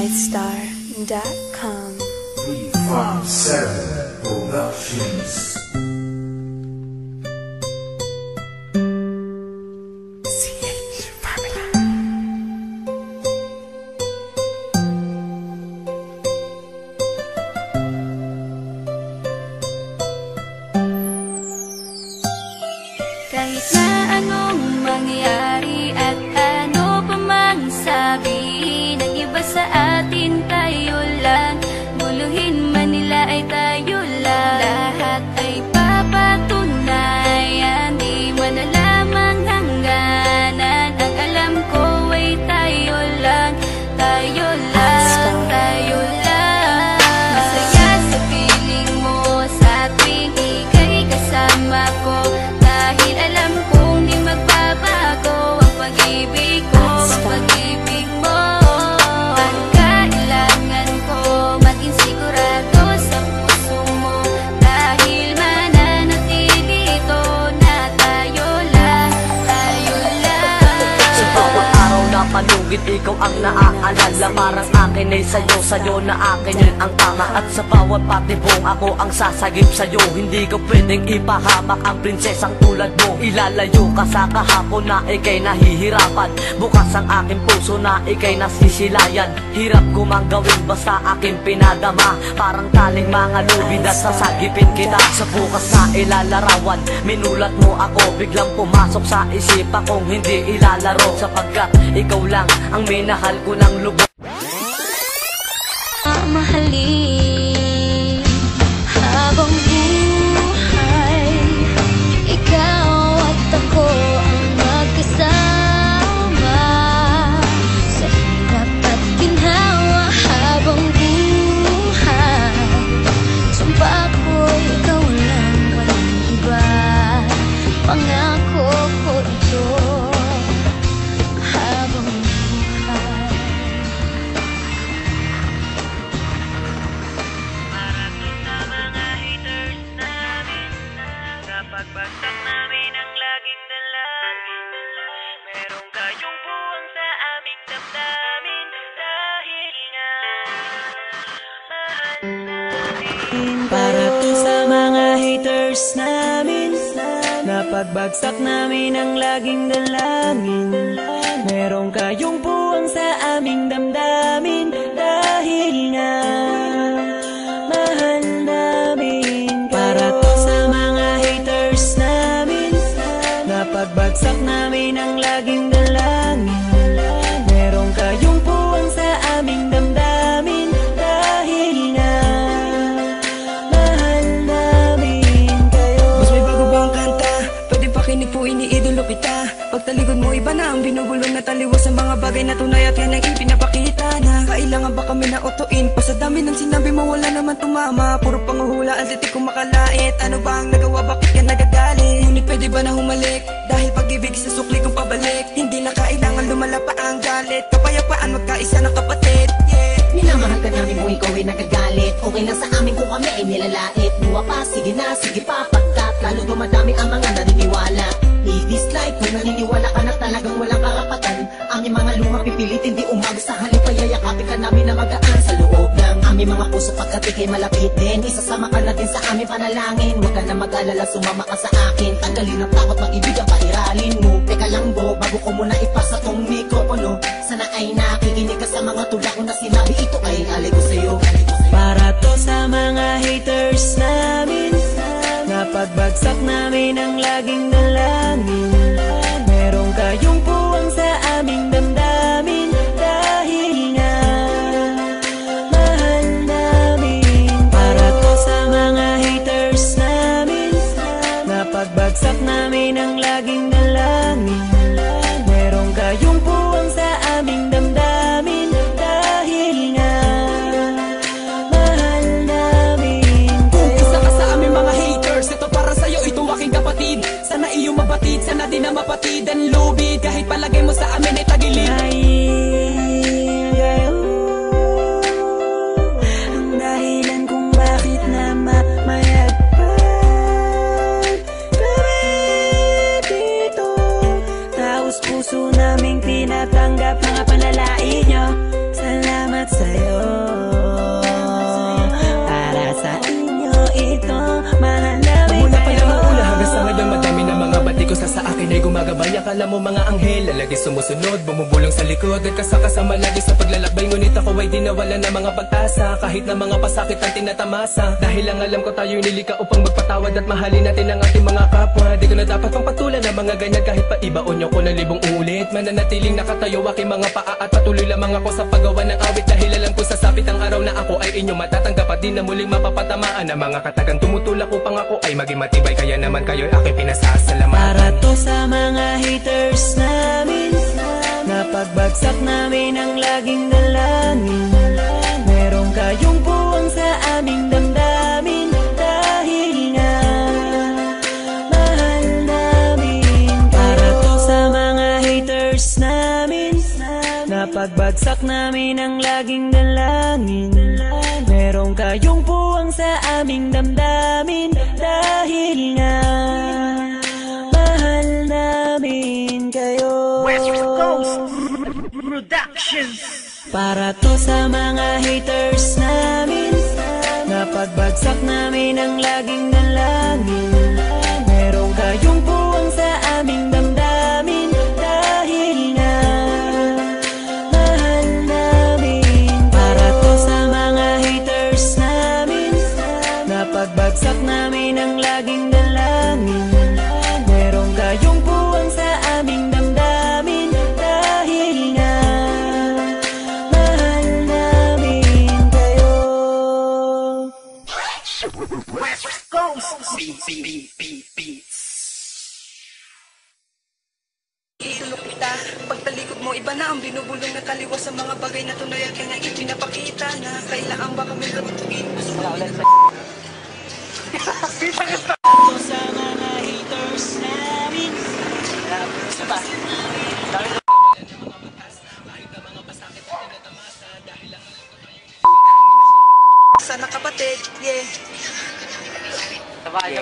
MyStar.com. 357 Productions. Kahit na anong mangyari at ano pa mang sabihin ng iba sa atin, tayo lang. Guluhin man nila ay tayo lang. Lahat ay papatunayan, di man alamang hangganan. Ang alam ko ay tayo lang, tayo lang, tayo lang. Masaya sa piling mo sa tuwing ika'y kasama ko, dahil alam kong di magbabago ang pag-ibig ko, ang pag-ibig mo. Ang kailangan ko maging sigurado sa puso mo, dahil mananatili ito na tayo lang, tayo lang. Sa bawat araw na panugid, ikaw ang naaalala. Parang akin ay sa'yo na akin yun ang tama. At sa bawat patibong ako ang sasagip sa'yo. Hindi ko pwedeng ipahamak ang prinsesang tulad mo. Ilalayo ka sa kahapon na ikay nahihirapan. Bukas ang aking puso na ikay nasisilayan. Hirap ko mang gawin basta aking pinadama. Parang taling mga lubid at sasagipin kita. Sa bukas na ilalarawan, minulat mo ako. Biglang pumasok sa isipan kong hindi ilalaro, sapagkat ikaw lang ang minahal ko ng lubos. Mahalin habang buhay, ikaw at ako ang magkasama sa hirap at ginhawa. Habang buhay, sumpa ko'y ikaw lang, walang iba. Pangako ko ito habang buhay. Pagbagsak namin ang laging dalangin, merong kayong buwang sa aming damdamin, dahil nga mahal namin. Para to sa mga haters namin, napagbagsak namin ang laging dalangin, merong kayong buwang sa aming damdamin, dahil nga mahal namin. Para to sa mga haters namin, napagbagsak namin ang laging dalangin, merong kayong puwang sa aming damdamin, dahil nga mahal namin kayo. Mas may bago ba ang kanta? Pwede pakinig po, iniidolo kita. Pagtalikod mo iba na ang binubulong na taliwas sa mga bagay na tunay at yan ang ipinapakita na kailangan ba kami na utuin pa sa dami ng sinabi mo, wala naman tumama. Puro panguhula ang titik kong makalait. Ano ba ang nagawa, bakit ka nagagalit? Ngunit pwede ba na humalik? Dahil pag-ibig sa sukli kong pabalik, hindi na kailangan lumala pa ang galit. Kapayapaan magkaisa ng kapatid, yeah. Minamahal ka namin kung ikaw ay nagagalit. Okay lang sa amin kung kami ay nilalait. Buwa pa, sige na, sige pa, pagkat lalo dumadami ang mga naniniwala. I-dislike kung naniniwala ka na talagang walang karapatan. Aming mga luma pipilitin di umag, sa halip payayakapin ka namin na magaan sa loob ng aming mga puso pagkat ikay malapit din. Isasama ka na din sa aming panalangin. Huwag ka na mag-alala, sumama ka sa akin. Tanggalin ang takot, mag-ibig ang pairalin mo. Teka lang bo, bago ko muna ipasa tong mikropono, sana ay nakikinig ka sa mga tula ko na sinabi. Ito ay alay ko sa'yo. Para to sa mga haters namin, napagbagsak namin ang laging dalangin, merong kayong puwang sa aming damdamin, dahil nga mahal namin. Para to sa mga haters namin, napagbagsak namin ang laging dalangin, merong kayong puwang sa aming damdamin, dahil nga mahal namin. Isa ka sa aming mga haters, ito para sa'yo, ito aking kapatid. Sana iyong mabatid, sana din akin ay gumagabay. Akala mo mga anghel, lagi sumusunod, bumubulong sa likod at kasakasama lagi sa paglalakbay. Ngunit ako ay di nawala ng mga pag-asa, kahit na mga pasakit ang tinatamasa. Dahil ang alam ko tayo'y nilika upang magpatawad at mahalin natin ang ating mga kapwa. Di ko na dapat pang patulan ng mga ganyan, kahit pa ibaon nyo ko na libong ulit. Mananatiling nakatayo aking mga paa at patuloy lamang ako sa paggawa ng awit. Dahil alam ko sasapit ang araw na ako ay inyong matatanggap at di na muling mapapatamaan ng mga katagang tumutulak upang ako ay maging matibay. Kaya naman kayo'y aking pinasasalamatan. Para to sa mga haters namin, na pagbagsak namin ang laging dalangin. Meron kayong buwang sa aming damdamin, dahil nga mahal namin. Para to sa mga haters namin, na pagbagsak namin ang laging dalangin. Meron kayong buwang sa aming damdamin, dahil nga mahal namin kayo. Para to sa mga haters namin, na pagbagsak namin ang laging dalangin. Meron kayong buwang sa aming damdamin, dahil nga mahal namin. Para to sa mga haters namin, na pagbagsak namin ang laging dalangin. Meron kayong buwang sa aming damdamin, dahil nga mahal namin kayo. Idolo kita, pagtalikod mo iba na ang binubulong na taliwas sa mga bagay na tunay at kanya ipinapakita na kailangan ba kami gawin. To sa mga haters namin, Sana kapatid, yeah. Sabay.